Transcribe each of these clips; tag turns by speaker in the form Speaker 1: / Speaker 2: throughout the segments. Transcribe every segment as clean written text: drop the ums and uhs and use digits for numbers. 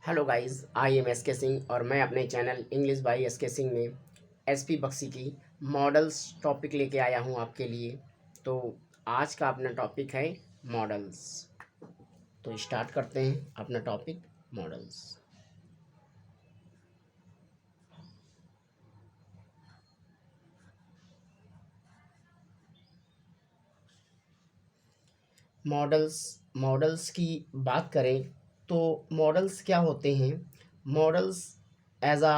Speaker 1: Hello guys, I am S के सिंह और मैं अपने चैनल इंग्लिश बाई एस के सिंह में एस पी बख्शी की मॉडल्स टॉपिक लेके आया हूँ आपके लिए। तो आज का अपना टॉपिक है मॉडल्स। तो स्टार्ट करते हैं अपना टॉपिक मॉडल्स। मॉडल्स मॉडल्स की बात करें तो मॉडल्स क्या होते हैं। मॉडल्स एज आ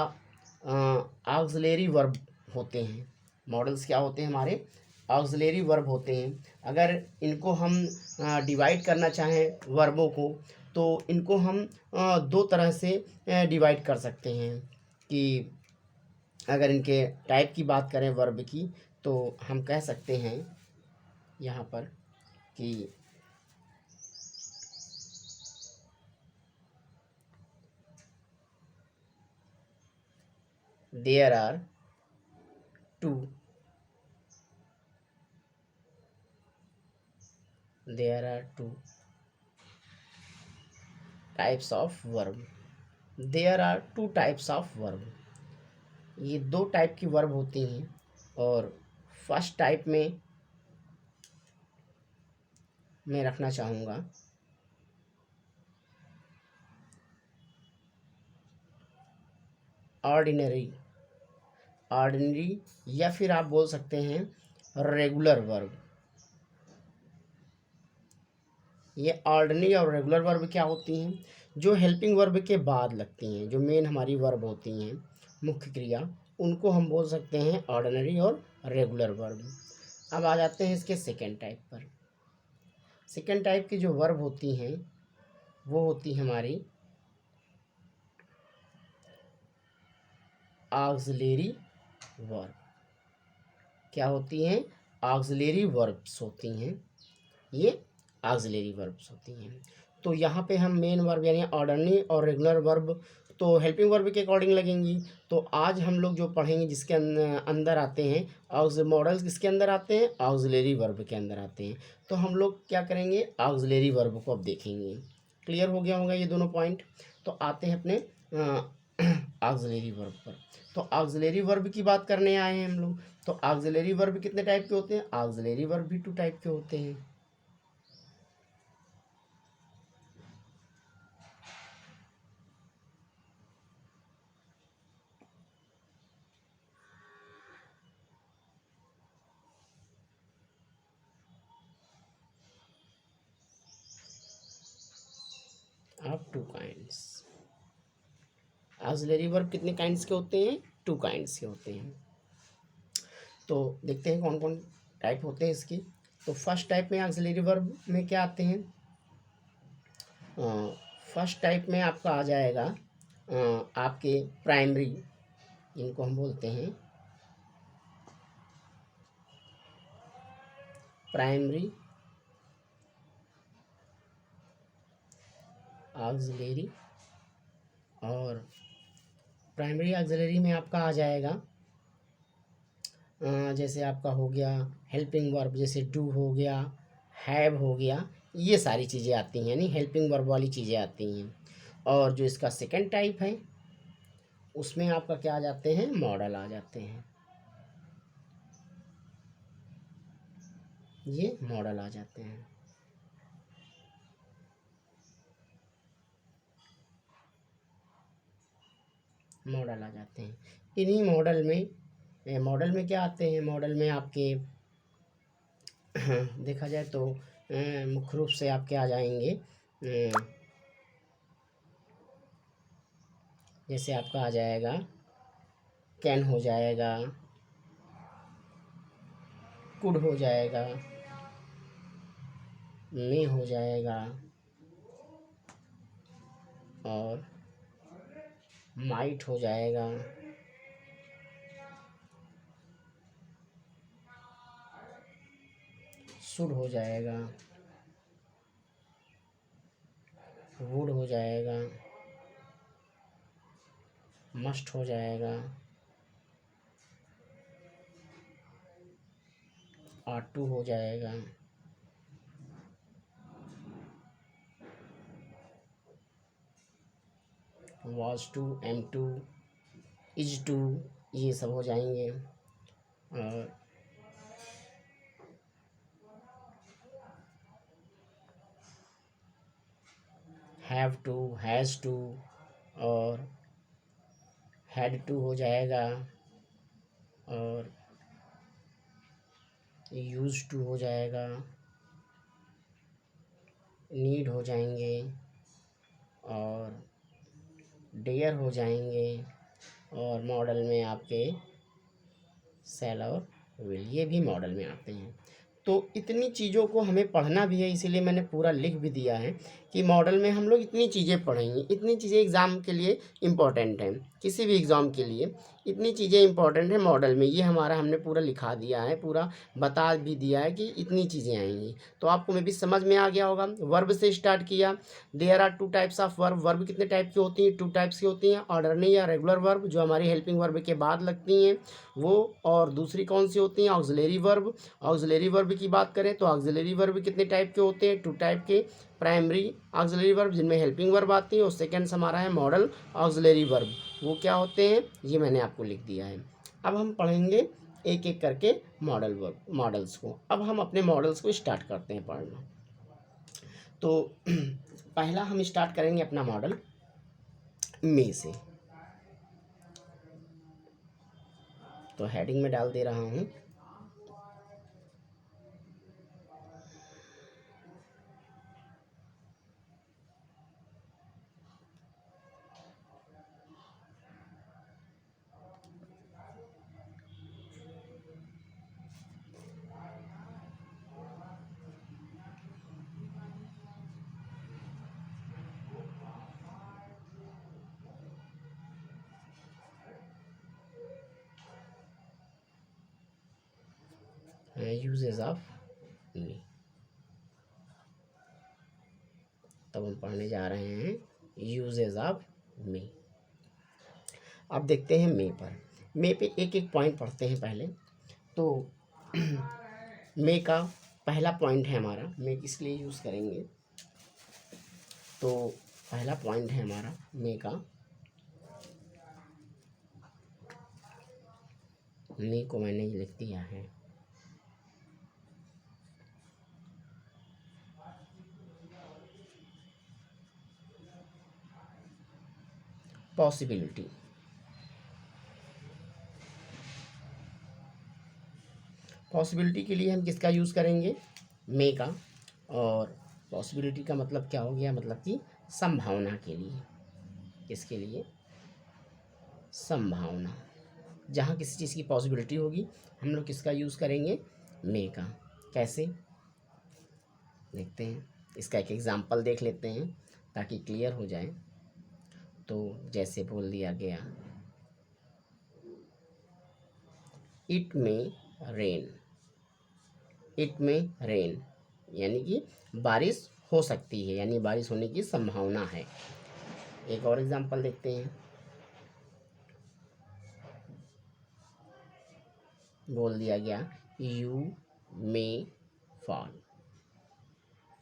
Speaker 1: ऑक्सिलरी वर्ब होते हैं। मॉडल्स क्या होते हैं, हमारे ऑक्सिलरी वर्ब होते हैं। अगर इनको हम डिवाइड करना चाहें वर्बों को, तो इनको हम दो तरह से डिवाइड कर सकते हैं। कि अगर इनके टाइप की बात करें वर्ब की, तो हम कह सकते हैं यहाँ पर कि there are two there are two types of verb. There are two types of verb. ये दो टाइप की वर्ब होती हैं। और फर्स्ट टाइप में मैं रखना चाहूँगा ऑर्डिनरी। ऑर्डिनरी या फिर आप बोल सकते हैं रेगुलर वर्ब। ये ऑर्डिनरी और रेगुलर वर्ब क्या होती हैं? जो हेल्पिंग वर्ब के बाद लगती हैं, जो मेन हमारी वर्ब होती हैं, मुख्य क्रिया, उनको हम बोल सकते हैं ऑर्डिनरी और रेगुलर वर्ब। अब आ जाते हैं इसके सेकेंड टाइप पर। सेकेंड टाइप की जो वर्ब होती हैं वो होती हमारी ऑक्सिलरी वर्ब। क्या होती हैं? ऑक्सिलरी वर्ब्स होती हैं। ये ऑक्सिलरी वर्ब्स होती हैं। तो यहाँ पे हम मेन वर्ब यानी ऑर्डिनरी और रेगुलर वर्ब तो हेल्पिंग वर्ब के अकॉर्डिंग लगेंगी। तो आज हम लोग जो पढ़ेंगे जिसके अंदर आते हैं मॉडल्स, किसके अंदर आते हैं? ऑक्सिलरी वर्ब के अंदर आते हैं। तो हम लोग क्या करेंगे? ऑक्सिलरी वर्ब को अब देखेंगे। क्लियर हो गया होगा ये दोनों पॉइंट। तो आते हैं अपने ऑक्सिलरी वर्ब पर। तो ऑक्सिलरी वर्ब की बात करने आए हैं हम लोग। तो ऑक्सिलरी वर्ब कितने टाइप के होते हैं? ऑक्सिलरी वर्ब भी टू टाइप के होते हैं। Of two kinds. Auxiliary verb कितने काइंड्स के होते हैं? टू काइंड्स के होते हैं। तो देखते हैं कौन कौन टाइप होते हैं इसकी। तो फर्स्ट टाइप में ऑक्सिलरी वर्ब में क्या आते हैं? फर्स्ट टाइप में आपका आ जाएगा आपके प्राइमरी, इनको हम बोलते हैं प्राइमरी ऑक्सिलरी। और प्राइमरी ऑक्सिलरी में आपका आ जाएगा जैसे आपका हो गया हेल्पिंग वर्ब, जैसे डू हो गया, हैव हो गया, ये सारी चीज़ें आती हैं, यानी हेल्पिंग वर्ब वाली चीज़ें आती हैं। और जो इसका सेकंड टाइप है उसमें आपका क्या आ जाते हैं? मॉडल आ जाते हैं। ये मॉडल आ जाते हैं। मॉडल आ जाते हैं। इन्हीं मॉडल में क्या आते हैं? मॉडल में आपके देखा जाए तो मुख्य रूप से आपके आ जाएंगे जैसे आपका आ जाएगा कैन हो जाएगा, कुड हो जाएगा, मे हो जाएगा, और माइट हो जाएगा, शुड हो जाएगा, वुड हो जाएगा, मस्ट हो जाएगा, आर टू हो जाएगा, was to, am to, is to, ये सब हो जाएंगे। और हैव टू, हैज़ टू और हैड टू हो जाएगा और यूज टू हो जाएगा, नीड हो जाएंगे और डेयर हो जाएंगे और मॉडल में आपके सेल और विल, ये भी मॉडल में आते हैं। तो इतनी चीज़ों को हमें पढ़ना भी है, इसीलिए मैंने पूरा लिख भी दिया है कि मॉडल में हम लोग इतनी चीज़ें पढ़ेंगे। इतनी चीज़ें एग्ज़ाम के लिए इम्पॉर्टेंट हैं, किसी भी एग्ज़ाम के लिए इतनी चीज़ें इम्पॉर्टेंट है मॉडल में। ये हमारा हमने पूरा लिखा दिया है, पूरा बता भी दिया है कि इतनी चीज़ें आएंगी। तो आपको में भी समझ में आ गया होगा। वर्ब से स्टार्ट किया। There are 2 types of verb. Verb कितने टाइप की होती हैं? 2 टाइप्स की होती हैं। ऑर्डरली या रेगुलर वर्ब जो हमारी हेल्पिंग वर्ब के बाद लगती हैं वो, और दूसरी कौन सी होती हैं? Auxiliary verb. ऑक्सिलरी वर्ब की बात करें तो ऑक्सिलरी वर्ब कितने टाइप के होते हैं? 2 टाइप के। प्राइमरी ऑक्सिलरी वर्ब जिनमें हेल्पिंग वर्ब आती है, और सेकेंड हमारा है मॉडल ऑक्सिलरी वर्ब। वो क्या होते हैं ये मैंने आपको लिख दिया है। अब हम पढ़ेंगे एक एक करके मॉडल वर्ब, मॉडल्स को। अब हम अपने मॉडल्स को स्टार्ट करते हैं पढ़ना। तो पहला हम स्टार्ट करेंगे अपना मॉडल मे से। तो हेडिंग में डाल दे रहा हूँ यूजेस ऑफ मे। तब हम पढ़ने जा रहे हैं यूजेस ऑफ मे। अब देखते हैं मे पर। मे पे एक एक पॉइंट पढ़ते हैं पहले। तो मे का पहला पॉइंट है हमारा, मे किस लिए यूज़ करेंगे। तो पहला पॉइंट है हमारा मे का, मे को मैंने लिख दिया है पॉसिबिलिटी। पॉसिबिलिटी के लिए हम किसका यूज़ करेंगे? मे का। और पॉसिबिलिटी का मतलब क्या हो गया? मतलब कि संभावना के लिए। किसके लिए? संभावना। जहाँ किसी चीज़ की पॉसिबिलिटी होगी हम लोग किसका यूज़ करेंगे? मे का। कैसे देखते हैं, इसका एक एग्जांपल देख लेते हैं ताकि क्लियर हो जाए। तो जैसे बोल दिया गया इट में रेन। इट में रेन यानी कि बारिश हो सकती है, यानी बारिश होने की संभावना है। एक और एग्जांपल देखते हैं। बोल दिया गया यू मे फॉल।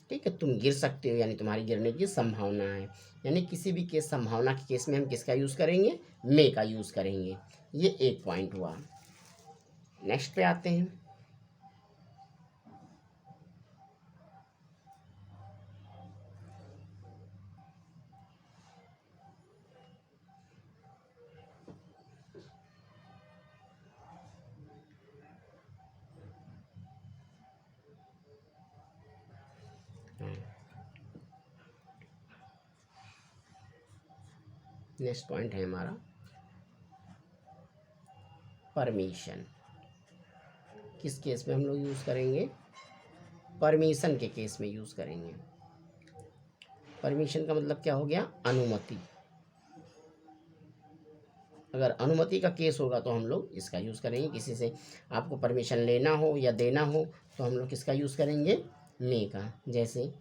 Speaker 1: ठीक है, तुम गिर सकते हो, यानी तुम्हारी गिरने की संभावना है। यानी किसी भी केस, संभावना के केस में हम किसका यूज़ करेंगे? मे का यूज़ करेंगे। ये एक पॉइंट हुआ। नेक्स्ट पे आते हैं। नेक्स्ट पॉइंट है हमारा परमिशन। किस केस में हम लोग यूज़ करेंगे? परमिशन के केस में यूज़ करेंगे। परमिशन का मतलब क्या हो गया? अनुमति। अगर अनुमति का केस होगा तो हम लोग इसका यूज़ करेंगे। किसी से आपको परमिशन लेना हो या देना हो तो हम लोग किसका यूज़ करेंगे? मे का। जैसे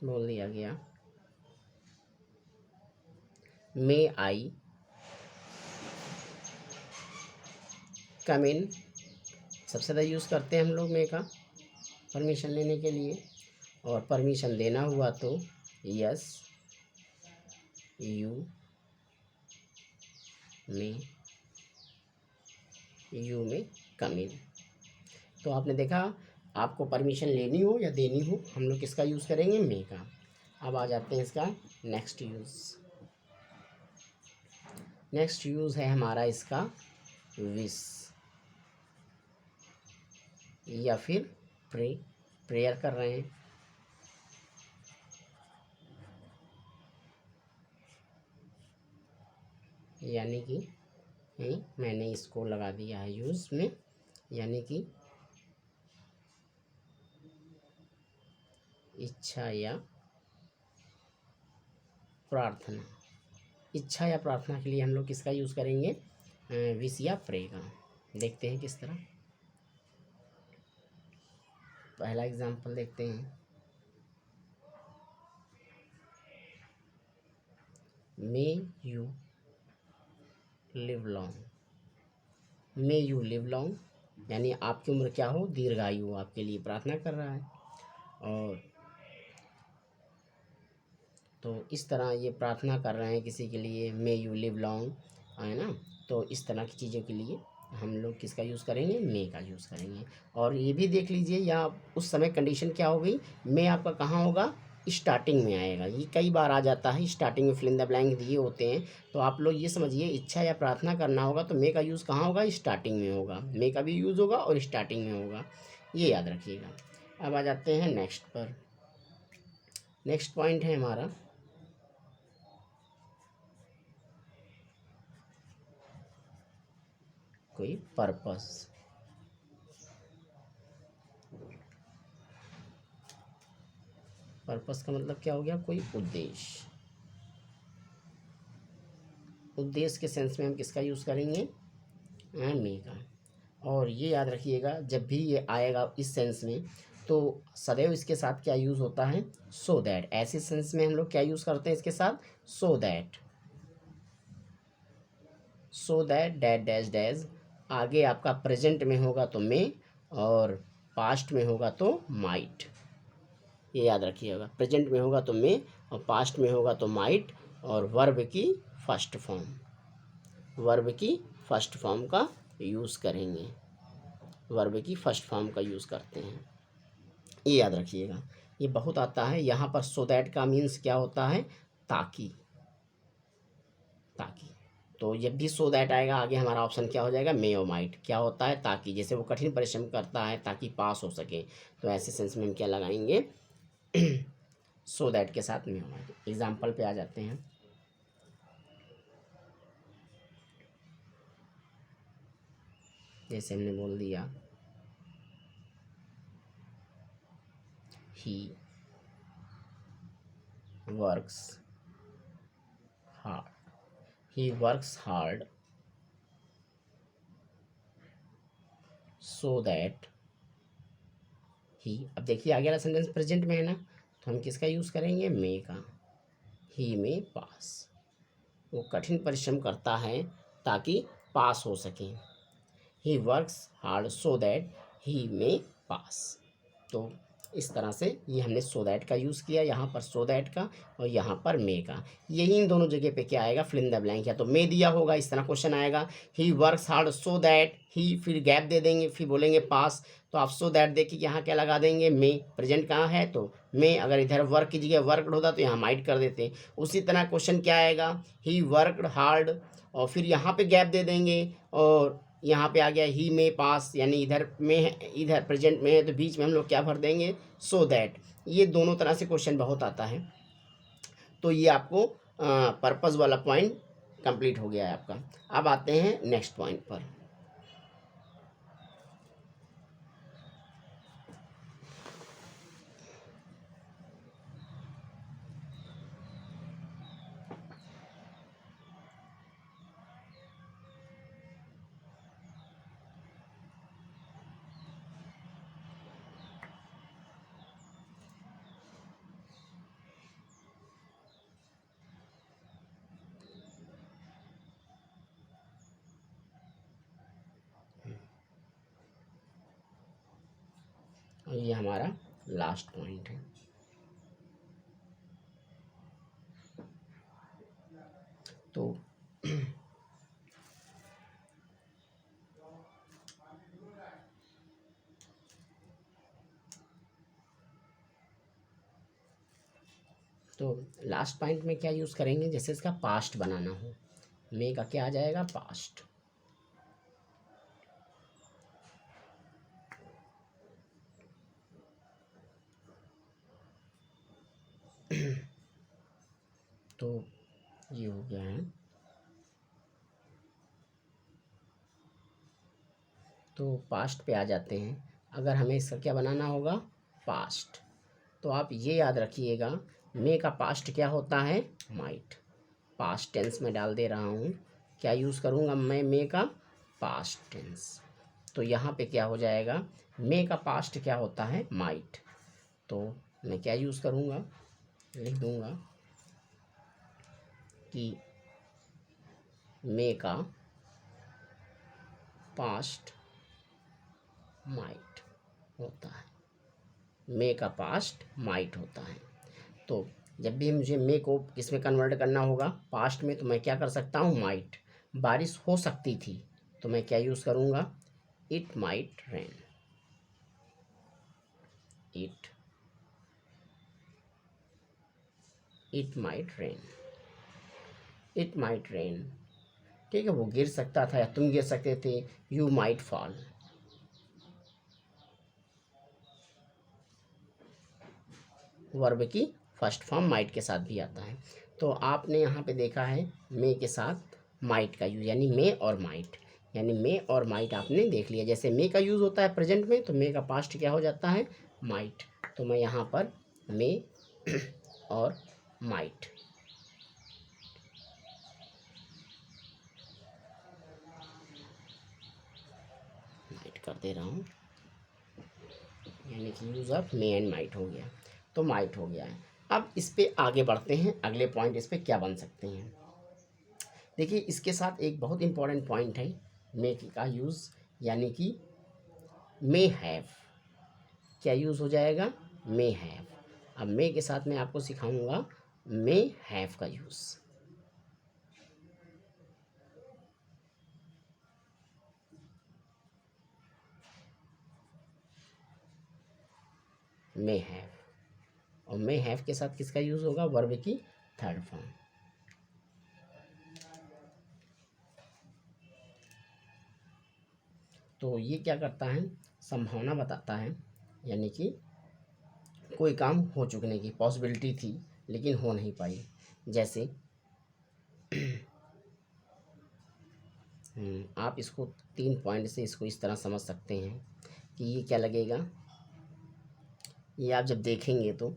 Speaker 1: बोल दिया गया मे आई कम इन। सबसे ज़्यादा यूज़ करते हैं हम लोग मे का परमिशन लेने के लिए। और परमिशन देना हुआ तो यस यू में कम इन। तो आपने देखा, आपको परमिशन लेनी हो या देनी हो, हम लोग किसका यूज़ करेंगे, मे का। अब आ जाते हैं इसका नेक्स्ट यूज़। नेक्स्ट यूज़ है हमारा इसका विश या फिर प्रेयर कर रहे हैं। यानी कि मैंने इसको लगा दिया है यूज़ में, यानी कि इच्छा या प्रार्थना। इच्छा या प्रार्थना के लिए हम लोग किसका यूज़ करेंगे, विश या प्रे का। देखते हैं किस तरह। पहला एग्जाम्पल देखते हैं। May you live long. May you live long यानी आपकी उम्र क्या हो, दीर्घायु हो, आपके लिए प्रार्थना कर रहा है। और तो इस तरह ये प्रार्थना कर रहे हैं किसी के लिए, मे यू लिव लॉन्ग, है ना। तो इस तरह की चीज़ों के लिए हम लोग किसका यूज़ करेंगे, मे का यूज़ करेंगे। और ये भी देख लीजिए, या उस समय कंडीशन क्या हो गई, मे आपका कहाँ होगा, स्टार्टिंग में आएगा। ये कई बार आ जाता है, स्टार्टिंग में फिल इन द ब्लैंक दिए होते हैं। तो आप लोग ये समझिए, इच्छा या प्रार्थना करना होगा तो मे का यूज़ कहाँ होगा, स्टार्टिंग में होगा। मे का भी यूज़ होगा और स्टार्टिंग में होगा, ये याद रखिएगा। अब आ जाते हैं नेक्स्ट पर। नेक्स्ट पॉइंट है हमारा कोई पर्पस। पर्पस का मतलब क्या हो गया, कोई उद्देश्य। उद्देश्य के सेंस में हम किसका यूज़ करेंगे, मे का। और ये याद रखिएगा, जब भी ये आएगा इस सेंस में तो सदैव इसके साथ क्या यूज़ होता है, सो दैट। ऐसे सेंस में हम लोग क्या यूज़ करते हैं इसके साथ, so that. So that that dash dash. आगे आपका प्रेजेंट में होगा तो मे, और पास्ट में होगा तो माइट। ये याद रखिएगा, प्रेजेंट में होगा तो मे और पास्ट में होगा तो माइट। और वर्ब की फर्स्ट फॉर्म, वर्ब की फर्स्ट फॉर्म का यूज़ करेंगे, वर्ब की फर्स्ट फॉर्म का यूज़ करते हैं। ये याद रखिएगा, ये बहुत आता है। यहाँ पर सो दैट का मीन्स क्या होता है, ताकि। ताकि तो जब भी सो दैट आएगा आगे हमारा ऑप्शन क्या हो जाएगा, मे और माइट। क्या होता है, ताकि। जैसे वो कठिन परिश्रम करता है ताकि पास हो सके, तो ऐसे सेंस में हम क्या लगाएंगे, सो दैट के साथ मे और माइट। एग्जाम्पल पे आ जाते हैं। जैसे हमने बोल दिया, he works hard. He works hard so that he. अब देखिए आगे वाला सेंटेंस प्रेजेंट में है ना, तो हम किसका यूज़ करेंगे, मे का। ही में पास, वो कठिन परिश्रम करता है ताकि पास हो सके। He works hard so that he में पास। तो इस तरह से ये हमने सो दैट का यूज़ किया, यहाँ पर सो दैट का और यहाँ पर मे का। यही इन दोनों जगह पे क्या आएगा, फिल इन द ब्लैंक। या तो मे दिया होगा, इस तरह क्वेश्चन आएगा, he works hard so that he, फिर गैप दे देंगे, फिर बोलेंगे पास। तो आप सो दैट देखिए यहाँ क्या लगा देंगे, मे। प्रेजेंट कहाँ है तो मे। अगर इधर वर्क की जगह वर्कड होता तो यहाँ माइट कर देते। उसी तरह क्वेश्चन क्या आएगा, ही वर्कड हार्ड, और फिर यहाँ पे गैप दे देंगे, और यहाँ पे आ गया ही में पास, यानी इधर में है, इधर प्रेजेंट में है, तो बीच में हम लोग क्या भर देंगे, सो दैट। ये दोनों तरह से क्वेश्चन बहुत आता है। तो ये आपको पर्पस वाला पॉइंट कंप्लीट हो गया है आपका। अब आते हैं नेक्स्ट पॉइंट पर। और ये हमारा लास्ट पॉइंट है। तो तो लास्ट पॉइंट में क्या यूज़ करेंगे, जैसे इसका पास्ट बनाना हो, मे का क्या आ जाएगा, पास्ट। तो ये हो गया है। तो पास्ट पे आ जाते हैं। अगर हमें इसका क्या बनाना होगा, पास्ट, तो आप ये याद रखिएगा, मे का पास्ट क्या होता है, माइट। पास्ट टेंस में डाल दे रहा हूँ, क्या यूज़ करूँगा मैं, मे का पास्ट टेंस। तो यहाँ पे क्या हो जाएगा, मे का पास्ट क्या होता है, माइट। तो मैं क्या यूज़ करूँगा, लिख दूँगा कि मे का पास्ट माइट होता है, मे का पास्ट माइट होता है। तो जब भी मुझे मे को किसमें कन्वर्ट करना होगा, पास्ट में, तो मैं क्या कर सकता हूँ, माइट। बारिश हो सकती थी, तो मैं क्या यूज़ करूँगा, it might rain. It might rain, it might rain, ठीक है, वो गिर सकता था या तुम गिर सकते थे, यू माइट फॉल। वर्ब की फर्स्ट फॉर्म माइट के साथ भी आता है। तो आपने यहाँ पे देखा है मे के साथ माइट का यूज़, यानी मे और माइट, यानी मे और माइट आपने देख लिया। जैसे मे का यूज़ होता है प्रेजेंट में, तो मे का पास्ट क्या हो जाता है, माइट। तो मैं यहाँ पर मे और माइट कर दे रहा हूँ, यानी कि use of May and might हो गया। तो माइट हो गया है। अब इस पे आगे बढ़ते हैं, अगले पॉइंट इस पे क्या बन सकते हैं। देखिए इसके साथ एक बहुत इंपॉर्टेंट पॉइंट है मे का यूज़, यानी कि मे हैव, क्या यूज़ हो जाएगा, मे हैव। अब मे के साथ मैं आपको सिखाऊंगा मे हैव का यूज़। मे हैव, और मे हैव के साथ किसका यूज़ होगा, वर्ब की थर्ड फॉर्म। तो ये क्या करता है, संभावना बताता है, यानी कि कोई काम हो चुकने की पॉसिबिलिटी थी लेकिन हो नहीं पाई। जैसे आप इसको 3 पॉइंट से इसको इस तरह समझ सकते हैं कि ये क्या लगेगा, ये आप जब देखेंगे तो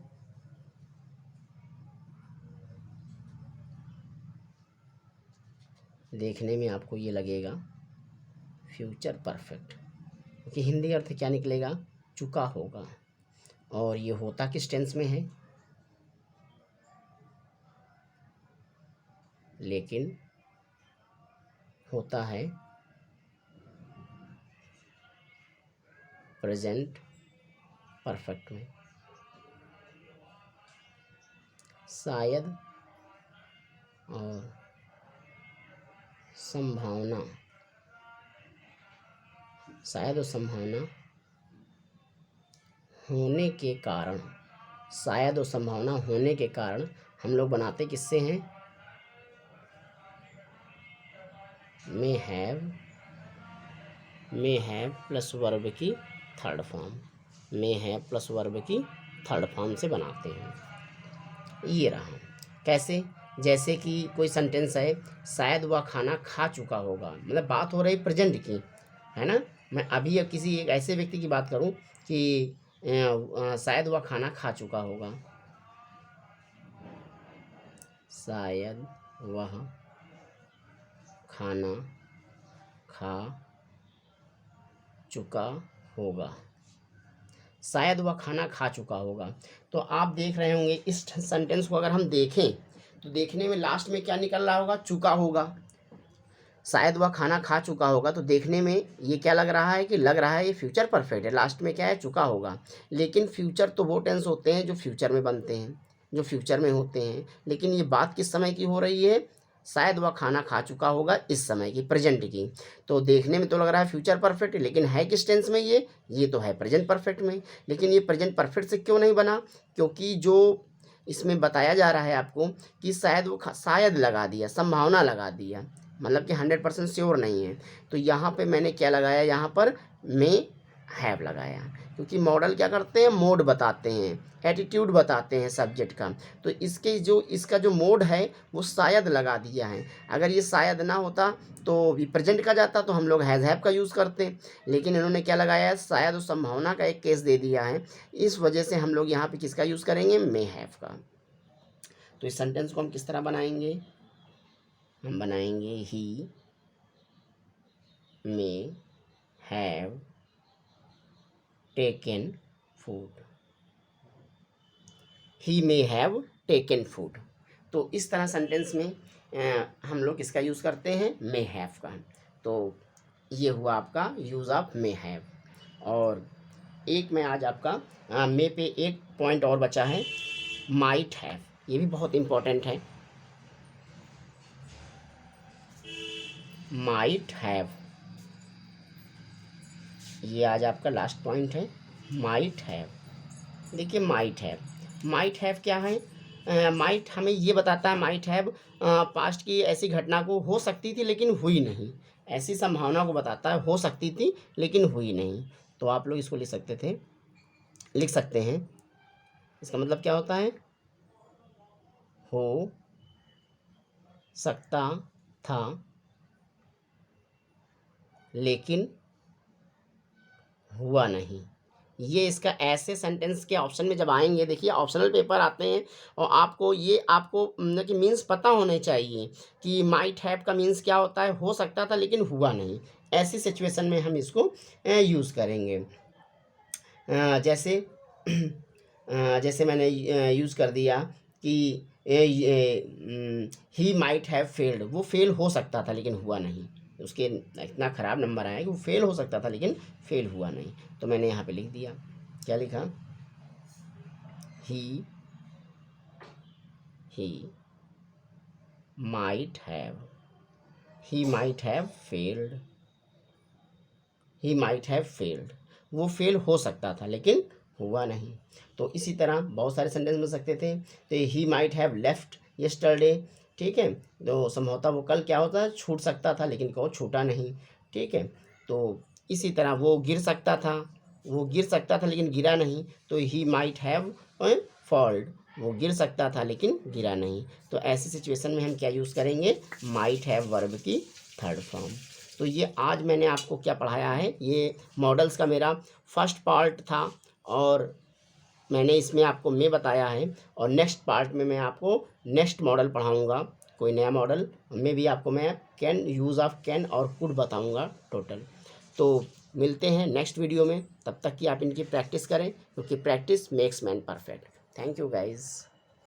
Speaker 1: देखने में आपको ये लगेगा फ्यूचर परफेक्ट, क्योंकि हिंदी अर्थ क्या निकलेगा, चुका होगा। और ये होता किस टेंस में है, लेकिन होता है प्रेजेंट परफेक्ट में। शायद और संभावना, शायद और संभावना होने के कारण, शायद और संभावना होने के कारण हम लोग बनाते किससे हैं, मे हैव प्लस वर्ब की third form, may have plus verb की थर्ड फॉर्म से बनाते हैं। ये रहा कैसे, जैसे कि कोई सेंटेंस है, शायद वह खाना खा चुका होगा, मतलब बात हो रही प्रेजेंट की, है ना। मैं अभी अब किसी एक ऐसे व्यक्ति की बात करूं कि शायद वह खाना खा चुका होगा, शायद वह खाना खा चुका होगा, शायद वह खाना खा चुका होगा। तो आप देख रहे होंगे इस सेंटेंस को अगर हम देखें तो देखने में लास्ट में क्या निकल रहा होगा, चुका होगा। शायद वह खाना खा चुका होगा, तो देखने में ये क्या लग रहा है, कि लग रहा है ये फ्यूचर परफेक्ट है, लास्ट में क्या है, चुका होगा। लेकिन फ्यूचर तो वो टेंस होते हैं जो फ्यूचर में बनते हैं, जो फ्यूचर में होते हैं। लेकिन ये बात किस समय की हो रही है, शायद वह खाना खा चुका होगा इस समय की, प्रेजेंट की। तो देखने में तो लग रहा है फ्यूचर परफेक्ट, लेकिन है किस टेंस में ये तो है प्रेजेंट परफेक्ट में। लेकिन ये प्रेजेंट परफेक्ट से क्यों नहीं बना? क्योंकि जो इसमें बताया जा रहा है आपको कि शायद वो शायद लगा दिया, संभावना लगा दिया, मतलब कि 100% श्योर नहीं है। तो यहाँ पे मैंने क्या लगाया, यहाँ पर मे हैव लगाया, क्योंकि मॉडल क्या करते हैं, मोड बताते हैं, एटीट्यूड बताते हैं सब्जेक्ट का। तो इसका जो मोड है वो शायद लगा दिया है। अगर ये शायद ना होता तो भी प्रेजेंट का जाता तो हम लोग हैज़ हैव का यूज़ करते, लेकिन इन्होंने क्या लगाया है, शायद उस संभावना का एक केस दे दिया है। इस वजह से हम लोग यहाँ पे किसका यूज़ करेंगे, मे हैव का। तो इस सेंटेंस को हम किस तरह बनाएंगे, हम बनाएंगे he may have taken food, he may have taken food. तो इस तरह सेंटेंस में हम लोग किसका यूज़ करते हैं, मे हैव का। तो ये हुआ आपका यूज़ ऑफ मे हैव। और एक मैं आज आपका मे पे एक पॉइंट और बचा है, माइट हैव, ये भी बहुत इम्पोर्टेंट है। माइट हैव, ये आज आपका लास्ट पॉइंट है, माइट हैव। देखिए माइट हैव क्या है, माइट हमें ये बताता है, माइट हैव पास्ट की ऐसी घटना को हो सकती थी लेकिन हुई नहीं, ऐसी संभावना को बताता है, हो सकती थी लेकिन हुई नहीं। तो आप लोग इसको लिख सकते हैं। इसका मतलब क्या होता है, हो सकता था लेकिन हुआ नहीं। ये इसका ऐसे सेंटेंस के ऑप्शन में जब आएंगे, देखिए ऑप्शनल पेपर आते हैं और आपको मतलब कि मीन्स पता होने चाहिए कि माइट हैव का मीन्स क्या होता है, हो सकता था लेकिन हुआ नहीं। ऐसी सिचुएशन में हम इसको यूज़ करेंगे। जैसे मैंने यूज़ कर दिया कि ही माइट हैव फेल्ड, वो फेल हो सकता था लेकिन हुआ नहीं, उसके इतना ख़राब नंबर आया कि वो फेल हो सकता था लेकिन फेल हुआ नहीं। तो मैंने यहाँ पे लिख दिया, क्या लिखा, ही माइट हैव फेल्ड, वो फेल हो सकता था लेकिन हुआ नहीं। तो इसी तरह बहुत सारे सेंटेंस मिल सकते थे। तो he might have left yesterday, ठीक है, तो संभवतः वो कल क्या होता है, छूट सकता था लेकिन वो छूटा नहीं, ठीक है। तो इसी तरह वो गिर सकता था लेकिन गिरा नहीं, तो ही माइट हैव फॉल्ड, वो गिर सकता था लेकिन गिरा नहीं। तो ऐसी सिचुएशन में हम क्या यूज़ करेंगे, माइट हैव वर्ब की थर्ड फॉर्म। तो ये आज मैंने आपको क्या पढ़ाया है, ये मॉडल्स का मेरा फर्स्ट पार्ट था और मैंने इसमें आपको मैं बताया है। और नेक्स्ट पार्ट में मैं आपको नेक्स्ट मॉडल पढ़ाऊँगा, कोई नया मॉडल में भी आपको मैं कैन, यूज़ ऑफ कैन और कुड बताऊँगा टोटल। तो मिलते हैं नेक्स्ट वीडियो में, तब तक कि आप इनकी प्रैक्टिस करें, क्योंकि practice makes man perfect. Thank you guys.